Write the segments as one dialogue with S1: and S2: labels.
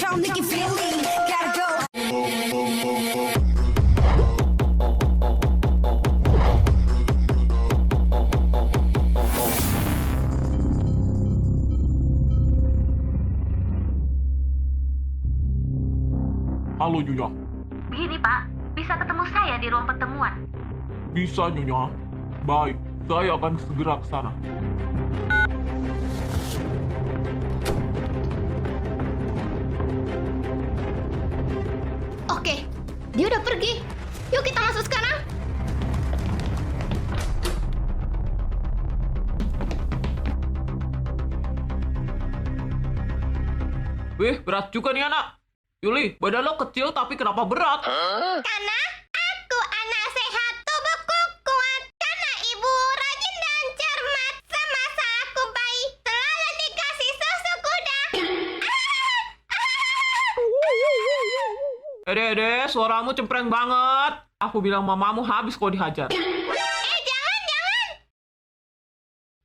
S1: don't make you feel me. Gotta go.
S2: Halo Nyonya,
S3: Begini Pak, bisa ketemu saya di ruang pertemuan.
S2: bisa Nyonya? Baik, saya akan segera ke sana.
S4: Oke, dia udah pergi. Yuk kita masuk sekarang.
S2: Wih, berat juga nih anak. Yuli, badan lo kecil tapi kenapa berat?
S4: Karena aku anak sehat, tubuhku kuat. Karena ibu rajin dan cermat. Semasa aku bayi, selalu dikasih susu kuda.
S2: Ede, suaramu cempreng banget. Aku bilang mamamu habis kau dihajar.
S4: Jangan.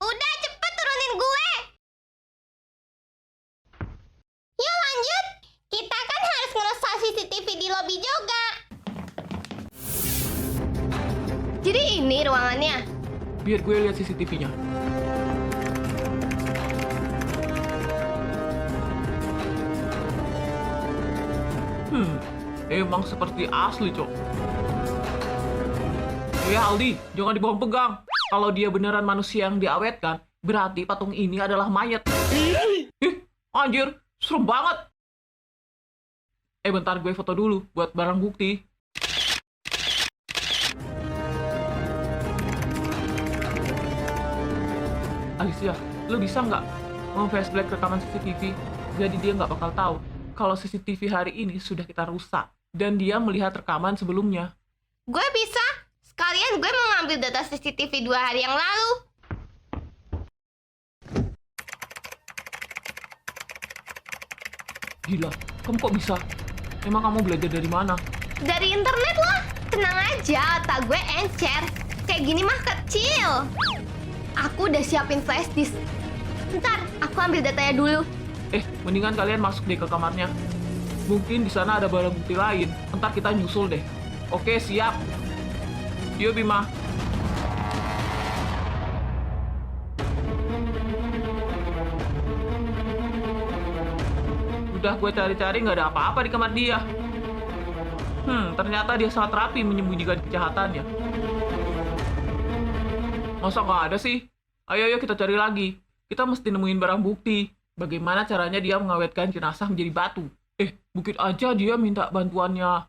S4: Udah cepet turunin gue. Yuk lanjut. Kita kan harus ngerusak CCTV di lobi juga. Jadi ini ruangannya.
S2: Biar gue lihat CCTV-nya. Emang seperti asli, Cok. Aldi, jangan dibohong pegang. Kalau dia beneran manusia yang diawetkan, berarti patung ini adalah mayat. Anjir, serem banget. Bentar gue foto dulu buat barang bukti. Alicia, lo bisa nggak flashback rekaman CCTV? Jadi dia nggak bakal tahu kalau CCTV hari ini sudah kita rusak. Dan dia melihat rekaman sebelumnya.
S4: Gue bisa. Sekalian gue mau ngambil data CCTV 2 hari yang lalu.
S2: Gila, kamu kok bisa? Emang kamu belajar dari mana?
S4: Dari internet lah. Tenang aja, otak gue encer. Kayak gini mah kecil. Aku udah siapin flash disk. Bentar, aku ambil datanya dulu.
S2: Mendingan kalian masuk deh ke kamarnya. Mungkin di sana ada barang bukti lain. Entar kita nyusul deh. Oke, siap. Yuk, Bima. Udah gue cari-cari nggak ada apa-apa di kamar dia. Ternyata dia sangat rapi menyembunyikan kejahatannya. Masa nggak ada sih? Ayo kita cari lagi. Kita mesti nemuin barang bukti. Bagaimana caranya dia mengawetkan jenazah menjadi batu? Bukit aja dia minta bantuannya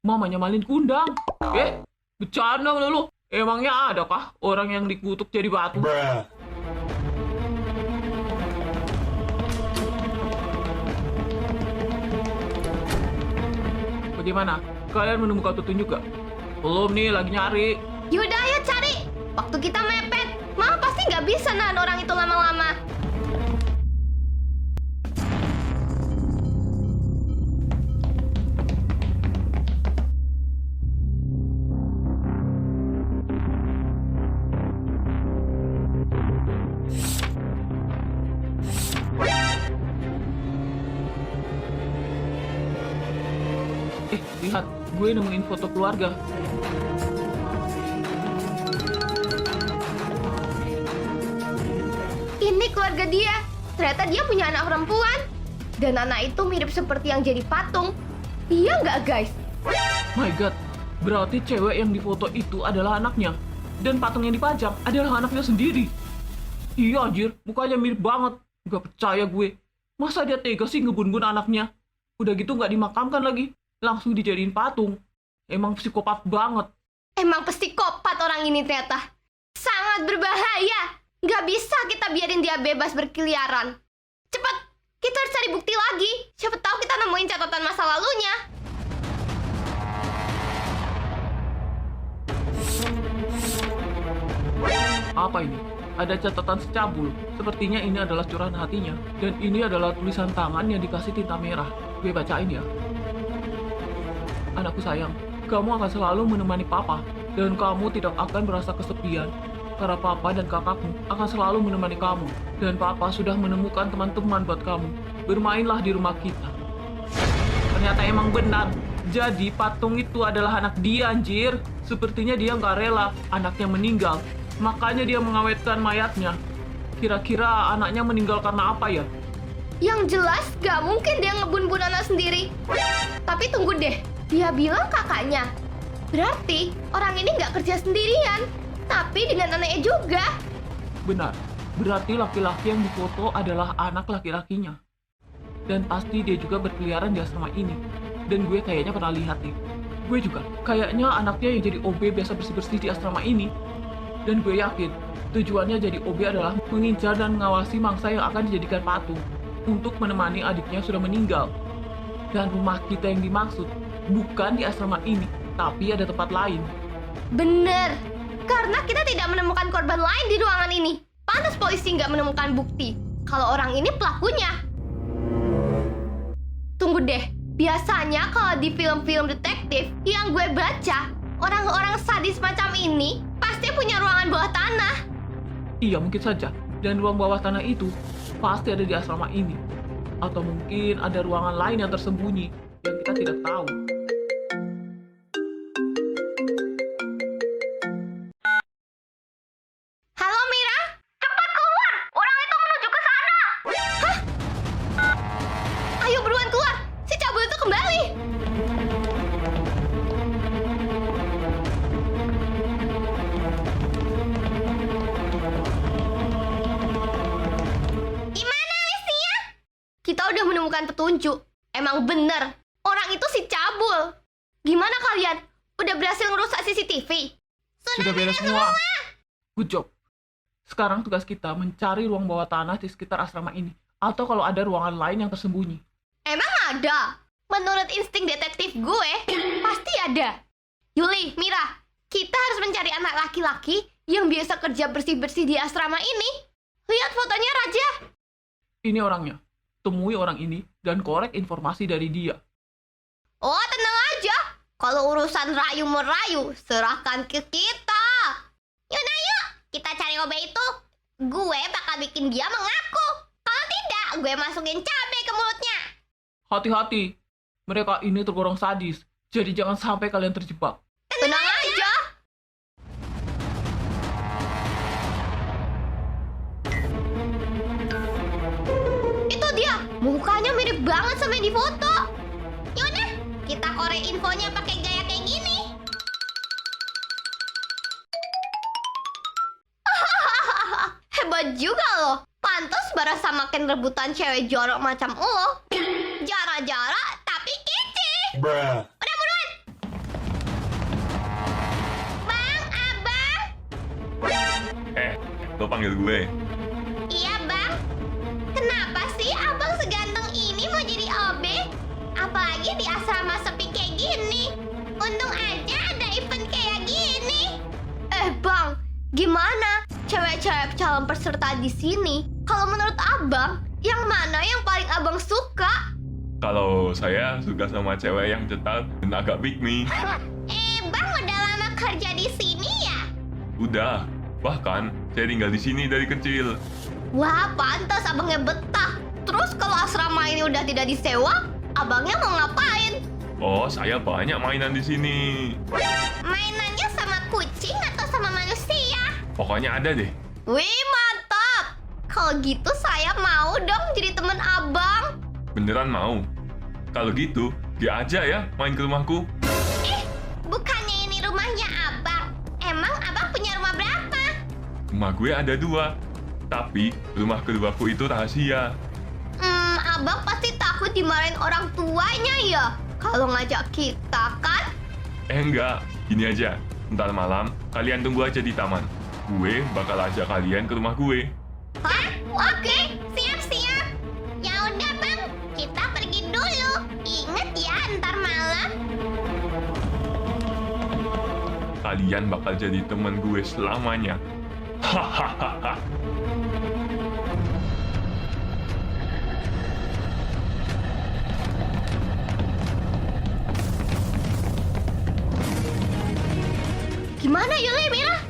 S2: mamanya Malin Kundang. Bercanda lu. Emangnya adakah orang yang dikutuk jadi batu? Bagaimana? Kalian menemukan petunjuk gak? Belum nih, lagi nyari.
S4: Yaudah, ayo cari. Waktu kita mepet. Mama pasti nggak bisa nahan orang itu lama-lama.
S2: Lihat, gue nemuin foto keluarga.
S4: Ini keluarga dia. Ternyata dia punya anak perempuan. Dan anak itu mirip seperti yang jadi patung. Iya nggak, guys?
S2: My God, berarti cewek yang difoto itu adalah anaknya. Dan patung yang dipajang adalah anaknya sendiri. Iya anjir, mukanya mirip banget. Gak percaya gue. Masa dia tega sih ngebun-bun anaknya? Udah gitu nggak dimakamkan lagi. Langsung dijadiin patung. Emang psikopat banget.
S4: Emang psikopat orang ini ternyata. Sangat berbahaya. Nggak bisa kita biarin dia bebas berkeliaran. Cepat, kita harus cari bukti lagi. Siapa tahu kita nemuin catatan masa lalunya.
S2: Apa ini? Ada catatan secabul. Sepertinya ini adalah curahan hatinya. Dan ini adalah tulisan tangan yang dikasih tinta merah. Gue bacain ya. Anakku sayang, kamu akan selalu menemani papa. Dan kamu tidak akan merasa kesepian. Karena papa dan kakakmu akan selalu menemani kamu. Dan papa sudah menemukan teman-teman buat kamu. Bermainlah di rumah kita. ternyata emang benar. Jadi patung itu adalah anak dia, anjir. Sepertinya dia nggak rela anaknya meninggal. Makanya dia mengawetkan mayatnya. Kira-kira anaknya meninggal karena apa ya?
S4: Yang jelas gak mungkin dia ngebun-bun anak sendiri. Tapi tunggu deh, dia bilang kakaknya. Berarti orang ini gak kerja sendirian, tapi dengan anaknya juga.
S2: Benar, berarti laki-laki yang difoto adalah anak laki-lakinya. Dan pasti dia juga berkeliaran di asrama ini. Dan gue kayaknya pernah lihat nih. Gue juga, kayaknya anaknya yang jadi OB biasa bersih-bersih di asrama ini. Dan gue yakin, tujuannya jadi OB adalah mengincar dan mengawasi mangsa yang akan dijadikan patung untuk menemani adiknya yang sudah meninggal. Dan rumah kita yang dimaksud bukan di asrama ini, tapi ada tempat lain.
S4: Bener, karena kita tidak menemukan korban lain di ruangan ini. Pantas polisi nggak menemukan bukti kalau orang ini pelakunya. Tunggu deh, biasanya kalau di film-film detektif yang gue baca, orang-orang sadis macam ini pasti punya ruangan bawah tanah.
S2: Iya, mungkin saja. Dan ruang bawah tanah itu pasti ada di asrama ini. Atau mungkin ada ruangan lain yang tersembunyi yang kita tidak tahu.
S4: Halo Mira, cepat keluar. Orang itu menuju ke sana. Hah? Ayo buruan keluar. Si cabul itu kembali. Gimana Alicia? Kita udah menemukan petunjuk. Emang bener, orang itu si cabul. Gimana kalian? Udah berhasil ngerusak CCTV?
S2: Sudah beres semua. Good job. Sekarang tugas kita mencari ruang bawah tanah di sekitar asrama ini. Atau kalau ada ruangan lain yang tersembunyi.
S4: Emang ada? Menurut insting detektif gue, pasti ada. Yuli, Mira, kita harus mencari anak laki-laki yang biasa kerja bersih-bersih di asrama ini. Lihat fotonya, Raja.
S2: Ini orangnya. Temui orang ini dan korek informasi dari dia.
S4: Oh, tenang aja. Kalau urusan rayu-merayu, serahkan ke kita. Yuk, kita cari OB itu. Gue bakal bikin dia mengaku. Kalau tidak, gue masukin cabai ke mulutnya.
S2: Hati-hati. Mereka ini tergolong sadis. Jadi jangan sampai kalian terjebak.
S4: Tenang aja. Itu dia. Mukanya mirip banget sama yang di foto. Yaudah, kita korek infonya pakai gaya kayak gini. Hebat juga loh. Pantas barasa makin rebutan cewek jorok macam lo. Jarak-jarak tapi kece.
S5: Bruh.
S4: Udah buruan. Bang, abang.
S5: Lo panggil gue.
S4: Iya bang. Kenapa sih abang seganteng ini mau jadi OB? Apalagi di asrama sepi kayak gini. Untung aja ada event kayak gini. Bang, gimana cewek-cewek calon peserta di sini? Kalau menurut abang, yang mana yang paling abang suka?
S5: Kalau saya suka sama cewek yang cetat dan agak pick me.
S4: Bang udah lama kerja di sini ya?
S5: Udah, bahkan saya tinggal di sini dari kecil.
S4: Wah, pantas abangnya betah. Terus kalau asrama ini udah tidak disewa, abangnya mau ngapain?
S5: Oh, saya banyak mainan di sini.
S4: Mainannya sama kucing atau sama manusia?
S5: Pokoknya ada deh.
S4: Wih, mantap. Kalau gitu saya mau dong jadi teman abang.
S5: Beneran mau? Kalau gitu, dia aja ya main ke rumahku.
S4: Bukannya ini rumahnya abang. Emang abang punya rumah berapa?
S5: Rumah gue ada 2. Tapi rumah keduaku itu rahasia.
S4: Abang pasti takut dimarahin orang tuanya ya? Kalau ngajak kita kan?
S5: Enggak, gini aja. Ntar malam, kalian tunggu aja di taman. Gue bakal ajak kalian ke rumah gue.
S4: Hah? Oke, siap-siap. Ya udah bang, kita pergi dulu. Ingat ya, ntar malam.
S5: Kalian bakal jadi teman gue selamanya. Hahaha.
S4: Gimana Yuli, Mira?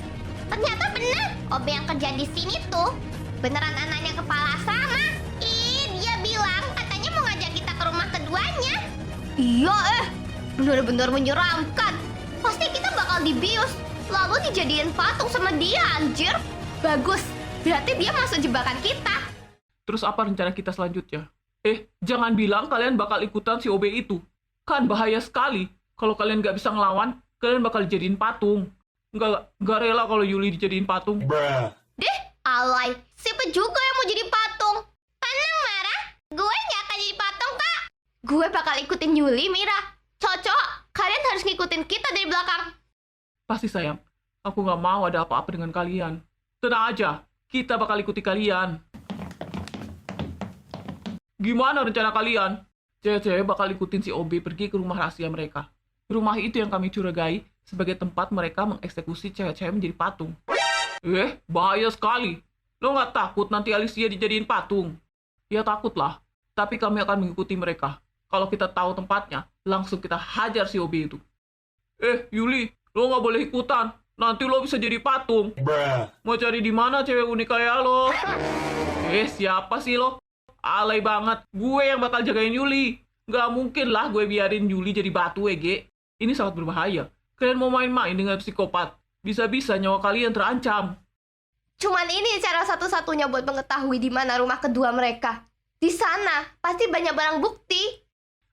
S4: Ternyata benar, OB yang kerja di sini tuh beneran anaknya kepala asrama. Dia bilang katanya mau ngajak kita ke rumah keduanya. Iya benar-benar menyeramkan. Pasti kita bakal dibius, lalu dijadiin patung sama dia, anjir. Bagus, berarti dia masuk jebakan kita.
S2: Terus apa rencana kita selanjutnya? Jangan bilang kalian bakal ikutan si OB itu. Kan bahaya sekali. Kalau kalian nggak bisa ngelawan, kalian bakal dijadiin patung. Nggak rela kalau Yuli dijadiin patung.
S4: Deh, alay. Siapa juga yang mau jadi patung? Tenang, Mara. Gue nggak akan jadi patung, Kak. Gue bakal ikutin Yuli, Mira. Cocok, kalian harus ngikutin kita dari belakang.
S2: Pasti sayang, aku nggak mau ada apa-apa dengan kalian. Tenang aja, kita bakal ikuti kalian. Gimana rencana kalian? Cewek-cewek bakal ikutin si OB pergi ke rumah rahasia mereka. Rumah itu yang kami curigai sebagai tempat mereka mengeksekusi cewek-cewek menjadi patung. Bahaya sekali. Lo nggak takut nanti Alicia dijadiin patung? Ya takutlah, tapi kami akan mengikuti mereka. Kalau kita tahu tempatnya, langsung kita hajar si OB itu. Yuli, lo nggak boleh ikutan. Nanti lo bisa jadi patung. Mau cari di mana cewek unik kayak lo? Siapa sih lo? Alay banget. Gue yang bakal jagain Yuli. Nggak mungkin lah gue biarin Yuli jadi batu, Ege. Ini sangat berbahaya. Kalian mau main-main dengan psikopat. Bisa-bisa nyawa kalian terancam.
S4: Cuman ini cara satu-satunya buat mengetahui di mana rumah kedua mereka. Di sana, pasti banyak barang bukti.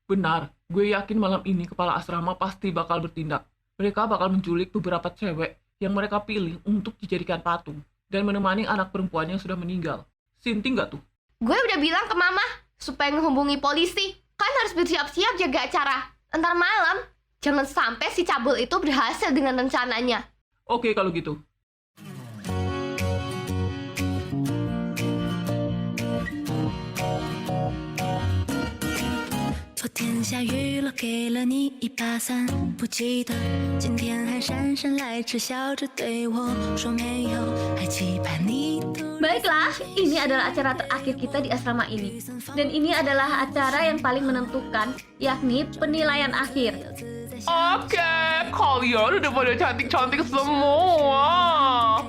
S2: Benar, gue yakin malam ini kepala asrama pasti bakal bertindak. Mereka bakal menculik beberapa cewek yang mereka pilih untuk dijadikan patung. Dan menemani anak perempuan yang sudah meninggal. Sinting nggak tuh?
S4: Gue udah bilang ke mama, supaya menghubungi polisi. Kan harus bersiap-siap jaga acara. Ntar malam, jangan sampai si cabul itu berhasil dengan rencananya.
S2: Oke kalau gitu.
S1: 昨天下雨了，给了你一把伞，不记得今天还姗姗来迟，笑着对我说没有，还期盼你突然。
S6: Baiklah, ini adalah acara terakhir kita di asrama ini. Dan ini adalah acara yang paling menentukan, yakni penilaian akhir.
S2: Oke, kalian udah pada cantik-cantik semua.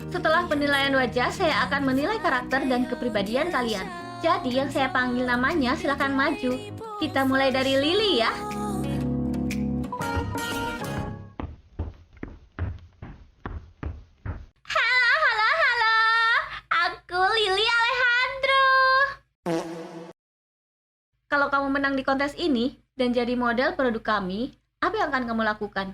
S6: Setelah penilaian wajah, saya akan menilai karakter dan kepribadian kalian. Jadi yang saya panggil namanya silakan maju. Kita mulai dari Lily ya.
S4: Halo. Aku Lily Alejandro.
S6: Kalau kamu menang di kontes ini dan jadi model produk kami, apa yang akan kamu lakukan?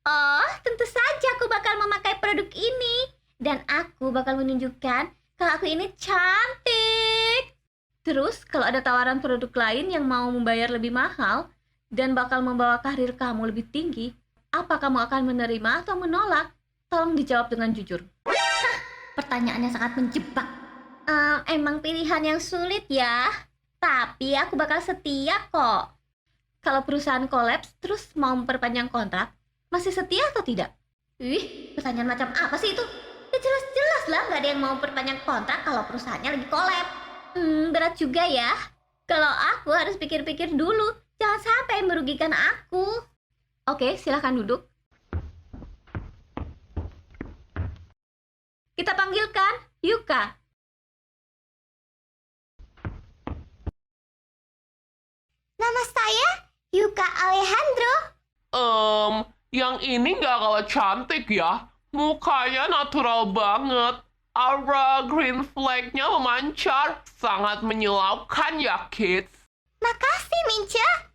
S4: Oh, tentu saja aku bakal memakai produk ini. Dan aku bakal menunjukkan kalau aku ini cantik.
S6: Terus, kalau ada tawaran produk lain yang mau membayar lebih mahal dan bakal membawa karir kamu lebih tinggi, apa kamu akan menerima atau menolak? Tolong dijawab dengan jujur.
S4: Pertanyaannya sangat menjebak. Emang pilihan yang sulit ya. Tapi aku bakal setia kok.
S6: Kalau perusahaan kolaps terus mau memperpanjang kontrak, masih setia atau tidak?
S4: Pertanyaan macam apa sih itu? Ya jelas-jelas lah nggak ada yang mau perpanjang kontrak kalau perusahaannya lagi kolaps.
S6: Berat juga ya. Kalau aku harus pikir-pikir dulu, jangan sampai merugikan aku. Oke, silahkan duduk. Kita panggilkan Yuka.
S4: Nama saya Yuka Alejandro.
S2: Yang ini nggak kalah cantik ya. Mukanya natural banget. Aura green flag-nya memancar. Sangat menyilaukan ya, kids.
S4: Makasih, Minca.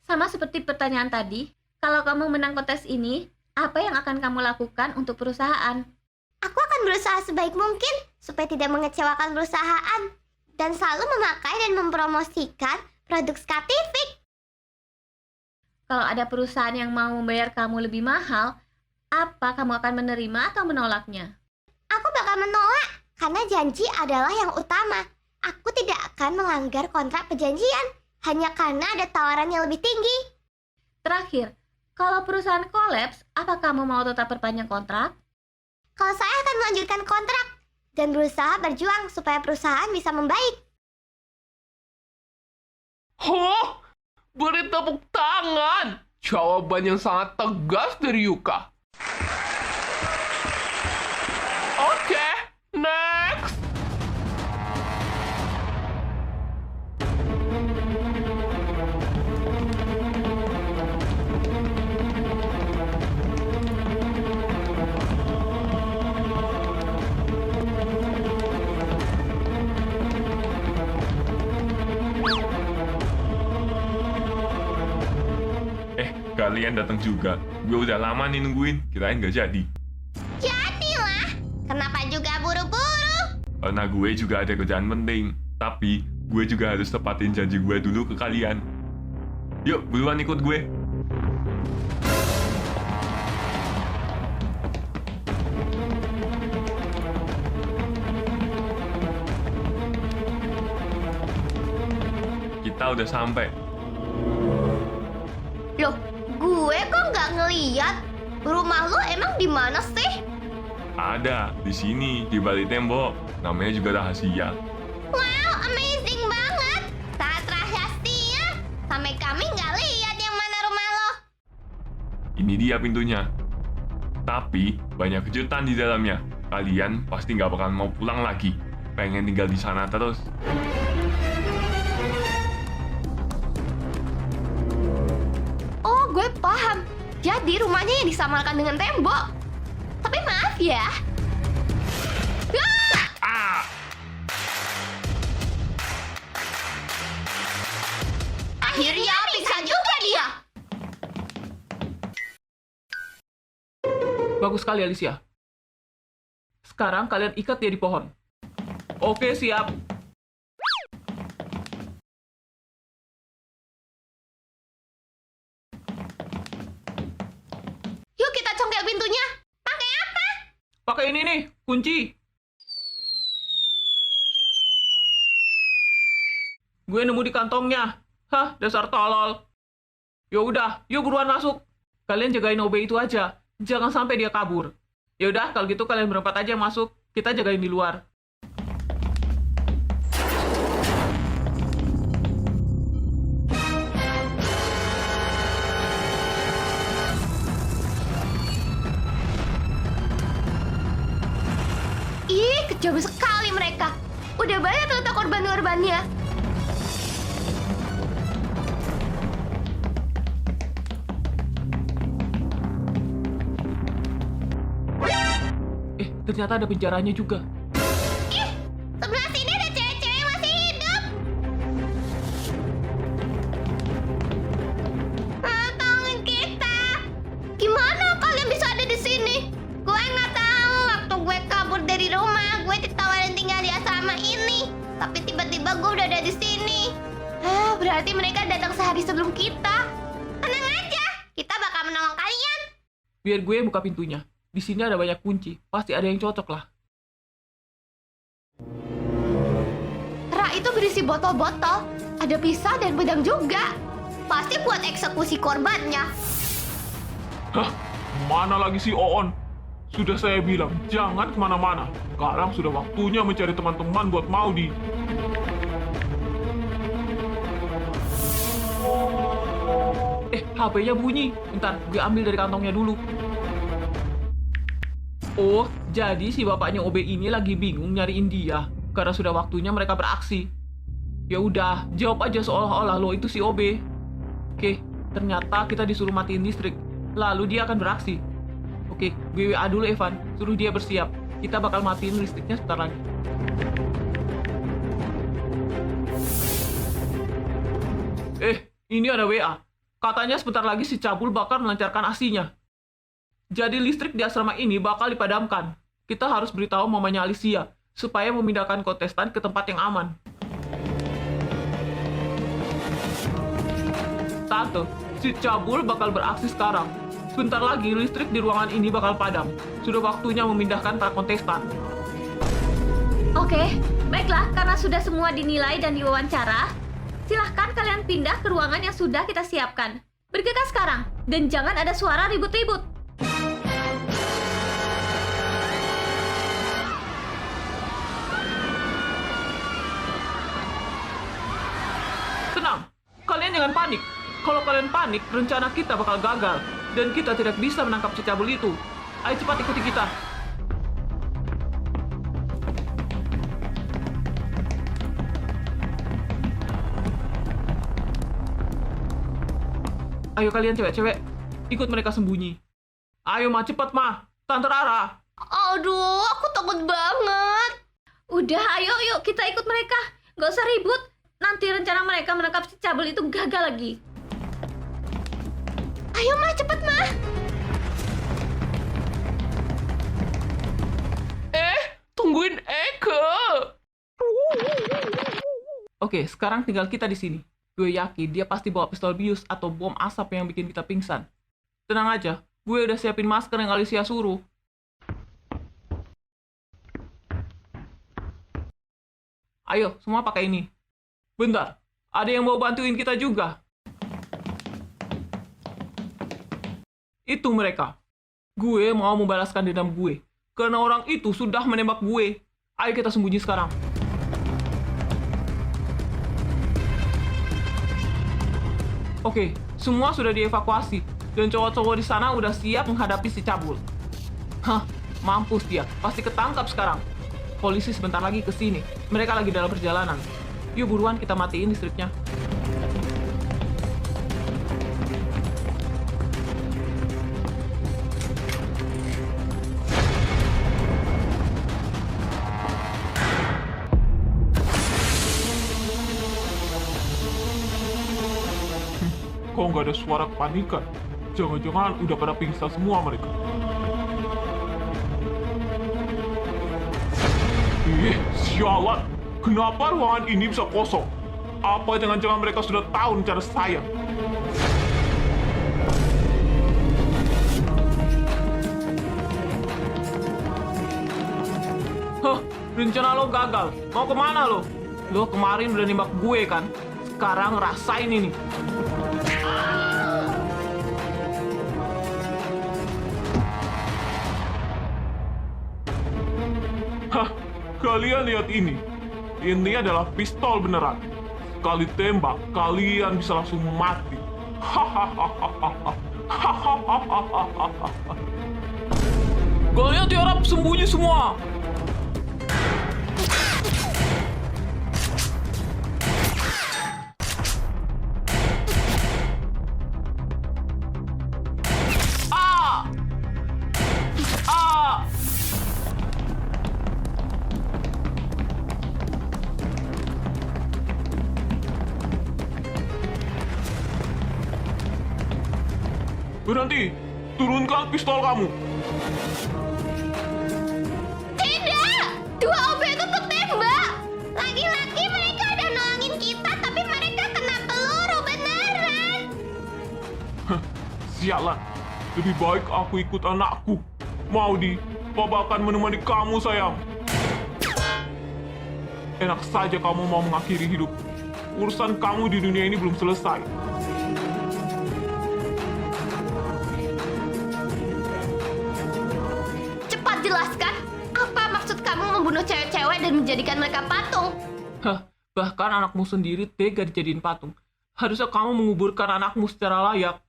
S6: Sama seperti pertanyaan tadi, kalau kamu menang kontes ini, apa yang akan kamu lakukan untuk perusahaan?
S4: Aku akan berusaha sebaik mungkin supaya tidak mengecewakan perusahaan dan selalu memakai dan mempromosikan produk Skatifik.
S6: Kalau ada perusahaan yang mau membayar kamu lebih mahal, apa kamu akan menerima atau menolaknya?
S4: Aku bakal menolak karena janji adalah yang utama. Aku tidak akan melanggar kontrak perjanjian hanya karena ada tawaran yang lebih tinggi.
S6: Terakhir, kalau perusahaan kolaps, apa kamu mau tetap perpanjang kontrak?
S4: Kalau saya akan melanjutkan kontrak dan berusaha berjuang supaya perusahaan bisa membaik.
S2: Beri tepuk tangan. Jawaban yang sangat tegas dari Yuka. Oke, next.
S5: kalian datang juga. Gue udah lama nih nungguin, kirain gak jadi.
S4: Jadilah. Kenapa juga buru-buru?
S5: Karena gue juga ada kerjaan penting. Tapi, gue juga harus tepatin janji gue dulu ke kalian. Yuk, buruan ikut gue. Kita udah sampai.
S4: Loh, gue kok nggak ngeliat? Rumah lu emang di mana sih?
S5: Ada, di sini, di balik tembok. Namanya juga rahasia.
S4: Wow, amazing banget. Sangat rahasia. Sampai kami nggak lihat yang mana rumah lo.
S5: Ini dia pintunya. Tapi, banyak kejutan di dalamnya. Kalian pasti nggak bakal mau pulang lagi. Pengen tinggal di sana terus.
S4: Oh, gue paham. Jadi rumahnya yang disamarkan dengan tembok. Tapi maaf ya.
S5: Ah!
S4: Akhirnya pingsan juga dia.
S2: Bagus sekali, Alicia. Sekarang kalian ikat dia di pohon. Oke, siap.
S4: Yuk kita congkel pintunya. Pakai apa?
S2: Pakai ini nih, kunci. Gue nemu di kantongnya. Hah, dasar tolol. Ya udah, yuk buruan masuk. Kalian jagain OB itu aja. Jangan sampai dia kabur. Ya udah, kalau gitu kalian berempat aja yang masuk. Kita jagain di luar.
S4: Ih, kejam sekali mereka. Udah banyak ternyata korban-korbannya.
S2: Ternyata ada penjaranya juga.
S4: Ih, sebelah sini ada cewek-cewek yang masih hidup. Tolongin kita. Gimana kalian bisa ada di sini? Gue nggak tahu. Waktu gue kabur dari rumah, gue ditawarin tinggal di asrama ini. Tapi tiba-tiba gue udah ada di sini. Berarti mereka datang sehari sebelum kita. Tenang aja, kita bakal menolong kalian.
S2: Biar gue buka pintunya. Di sini ada banyak kunci. Pasti ada yang cocok lah.
S4: Rak itu berisi botol-botol. Ada pisau dan pedang juga. Pasti buat eksekusi korbannya.
S7: Hah? Mana lagi si Oon? Sudah saya bilang, jangan kemana-mana. Sekarang sudah waktunya mencari teman-teman buat Maudi.
S2: HP-nya bunyi. Bentar, gue ambil dari kantongnya dulu. Oh, jadi si bapaknya OB ini lagi bingung nyariin dia. Karena sudah waktunya mereka beraksi. Ya udah, jawab aja seolah-olah lo itu si OB. Oke, ternyata kita disuruh matiin listrik. Lalu dia akan beraksi. Oke, gue WA dulu Evan. Suruh dia bersiap. Kita bakal matiin listriknya sebentar lagi. Ini ada WA. Katanya sebentar lagi si Cabul bakal melancarkan aksinya. Jadi listrik di asrama ini bakal dipadamkan. Kita harus beritahu mamanya Alicia, supaya memindahkan kontestan ke tempat yang aman. Tante, si Cabul bakal beraksi sekarang. Sebentar lagi listrik di ruangan ini bakal padam. Sudah waktunya memindahkan para kontestan.
S6: Oke, baiklah, karena sudah semua dinilai dan diwawancara, silahkan kalian pindah ke ruangan yang sudah kita siapkan. Bergegas sekarang, dan jangan ada suara ribut-ribut.
S2: Tenang, kalian jangan panik. Kalau kalian panik, rencana kita bakal gagal. Dan kita tidak bisa menangkap si Cabul itu. Ayo cepat ikuti kita. Ayo kalian cewek-cewek, ikut mereka sembunyi. Ayo Ma, cepat Ma. Tante Rara.
S4: Aduh, aku takut banget.
S6: Udah, ayo yuk kita ikut mereka. Gak usah ribut. Nanti rencana mereka menangkap si Cabul itu gagal lagi.
S4: Ayo, Ma, cepet, Ma.
S2: Tungguin Eke. Oke, sekarang tinggal kita di sini. Gue yakin dia pasti bawa pistol bius atau bom asap yang bikin kita pingsan. Tenang aja, gue udah siapin masker yang Alicia suruh. Ayo, semua pakai ini. Bentar, ada yang mau bantuin kita juga. Itu mereka. Gue mau membalaskan dendam gue. Karena orang itu sudah menembak gue. Ayo kita sembunyi sekarang. Oke, semua sudah dievakuasi. Dan cowok-cowok di sana udah siap menghadapi si cabul. Hah, mampus dia. Pasti ketangkap sekarang. Polisi sebentar lagi ke sini. Mereka lagi dalam perjalanan. Yuk buruan kita matiin listriknya.
S7: Kok nggak ada suara kepanikan? Jangan-jangan udah pada pingsan semua mereka. Sialan! Kenapa ruangan ini bisa kosong? Apa jangan-jangan mereka sudah tahu rencana saya?
S2: Hah, rencana lo gagal. Mau kemana lo? Lo kemarin udah nembak gue kan? Sekarang rasain ini.
S7: Hah, kalian lihat ini. Ini adalah pistol beneran. Sekali tembak, kalian bisa langsung mati.
S2: Kalian tiarap sembunyi semua.
S7: Berhenti! Turunkan pistol kamu!
S4: Tidak! Dua OB itu ketembak! Lagi-lagi mereka udah nolongin kita, tapi mereka kena peluru beneran!
S7: Sialan! Lebih baik aku ikut anakku. Maudi, Papa akan menemani kamu, sayang. Enak saja kamu mau mengakhiri hidup. Urusan kamu di dunia ini belum selesai.
S4: Cepat jelaskan, apa maksud kamu membunuh cewek-cewek dan menjadikan mereka patung?
S2: Hah, bahkan anakmu sendiri tega dijadiin patung. Harusnya kamu menguburkan anakmu secara layak.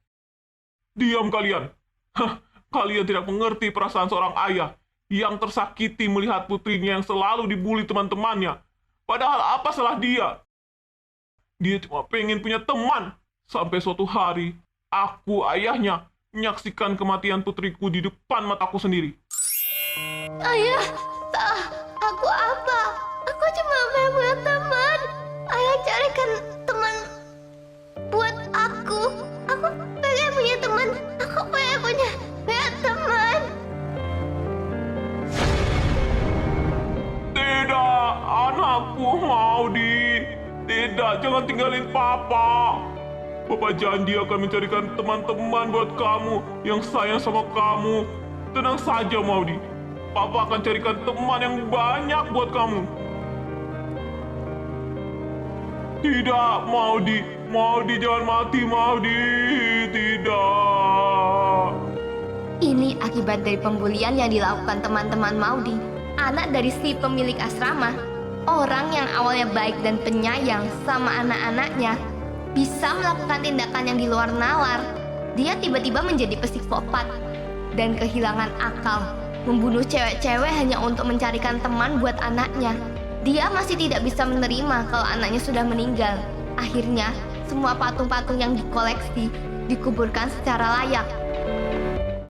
S7: Diam kalian! Hah, kalian tidak mengerti perasaan seorang ayah yang tersakiti melihat putrinya yang selalu dibully teman-temannya. Padahal apa salah dia? Dia cuma pengen punya teman. Sampai suatu hari, aku ayahnya menyaksikan kematian putriku di depan mataku sendiri.
S4: Ayah, aku apa? Aku cuma pengen punya teman. Ayah carikan teman buat aku. Aku pengen punya teman. Aku pengen punya teman.
S7: Tidak, anakku Maudi. Tidak, jangan tinggalin Papa. Papa janji akan mencarikan teman-teman buat kamu yang sayang sama kamu. Tenang saja, Maudi. Papa akan carikan teman yang banyak buat kamu. Tidak, Maudi. Maudi, jangan mati, Maudi. Tidak.
S4: Ini akibat dari pembulian yang dilakukan teman-teman Maudi, anak dari si pemilik asrama. Orang yang awalnya baik dan penyayang sama anak-anaknya bisa melakukan tindakan yang di luar nalar. Dia tiba-tiba menjadi psikopat dan kehilangan akal, membunuh cewek-cewek hanya untuk mencarikan teman buat anaknya. Dia masih tidak bisa menerima kalau anaknya sudah meninggal. Akhirnya, semua patung-patung yang dikoleksi dikuburkan secara layak.